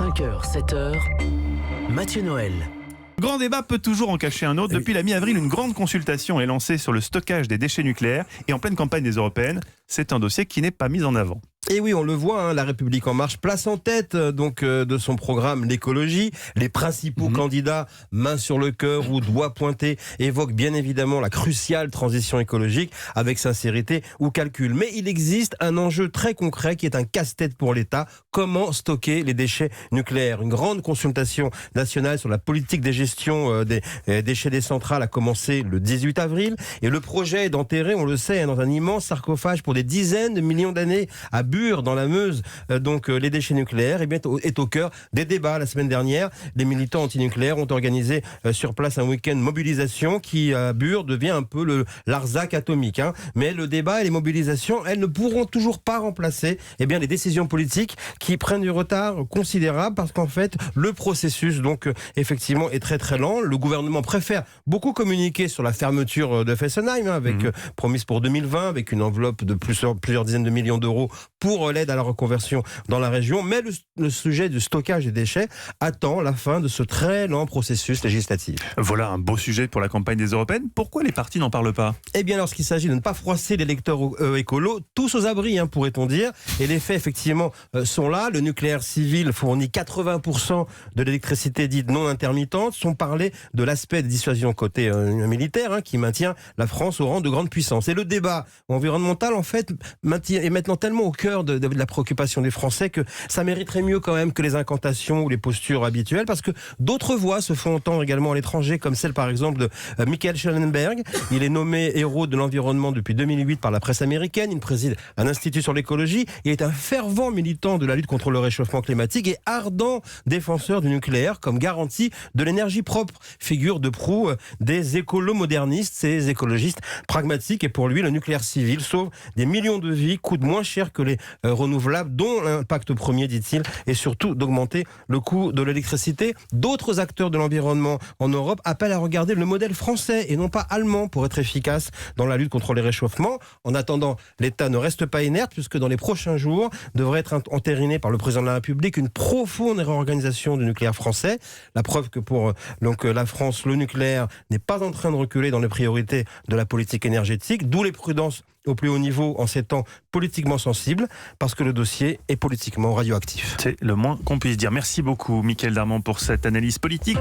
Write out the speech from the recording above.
5h, 7h, Mathieu Noël. Grand débat peut toujours en cacher un autre. Depuis la mi-avril, une grande consultation est lancée sur le stockage des déchets nucléaires. Et en pleine campagne des européennes, c'est un dossier qui n'est pas mis en avant. Et oui, on le voit, La République En Marche place en tête de son programme l'écologie. Les principaux candidats, main sur le cœur ou doigt pointé, évoquent bien évidemment la cruciale transition écologique avec sincérité ou calcul. Mais il existe un enjeu très concret qui est un casse-tête pour l'État. Comment stocker les déchets nucléaires ? Une grande consultation nationale sur la politique de gestion des déchets des centrales a commencé le 18 avril. Et le projet est d'enterrer, on le sait, dans un immense sarcophage pour des dizaines de millions d'années à Bure, dans la Meuse, les déchets nucléaires est au cœur des débats. La semaine dernière, les militants antinucléaires ont organisé sur place un week-end mobilisation qui, à Bure, devient un peu le Larzac atomique. Mais le débat et les mobilisations, elles ne pourront toujours pas remplacer les décisions politiques qui prennent du retard considérable parce qu'en fait, le processus, effectivement, est très très lent. Le gouvernement préfère beaucoup communiquer sur la fermeture de Fessenheim, avec promise pour 2020, avec une enveloppe de plusieurs dizaines de millions d'euros pour l'aide à la reconversion dans la région. Mais le sujet du stockage des déchets attend la fin de ce très lent processus législatif. Voilà un beau sujet pour la campagne des européennes. Pourquoi les partis n'en parlent pas ? Eh bien, lorsqu'il s'agit de ne pas froisser les lecteurs écolos, tous aux abris, pourrait-on dire. Et les faits, effectivement, sont là. Le nucléaire civil fournit 80% de l'électricité dite non intermittente. Sans parler de l'aspect de dissuasion côté militaire, qui maintient la France au rang de grande puissance. Et le débat environnemental, en fait, est maintenant tellement au cœur de la préoccupation des Français que ça mériterait mieux quand même que les incantations ou les postures habituelles, parce que d'autres voix se font entendre également à l'étranger, comme celle par exemple de Michael Schellenberg. Il est nommé héros de l'environnement depuis 2008 par la presse américaine. Il préside un institut sur l'écologie. Il est un fervent militant de la lutte contre le réchauffement climatique et ardent défenseur du nucléaire comme garantie de l'énergie propre. Figure de proue des écolo-modernistes, ces écologistes pragmatiques. Et pour lui, le nucléaire civil sauve des millions de vies, coûte moins cher que les renouvelables, dont l'impact premier, dit-il, est surtout d'augmenter le coût de l'électricité. D'autres acteurs de l'environnement en Europe appellent à regarder le modèle français et non pas allemand pour être efficace dans la lutte contre les réchauffements. En attendant, l'État ne reste pas inerte puisque dans les prochains jours devrait être entérinée par le président de la République une profonde réorganisation du nucléaire français. La preuve que pour la France, le nucléaire n'est pas en train de reculer dans les priorités de la politique énergétique, d'où les prudences au plus haut niveau en ces temps politiquement sensibles, parce que le dossier est politiquement radioactif. C'est le moins qu'on puisse dire. Merci beaucoup, Mickaël Darmon, pour cette analyse politique.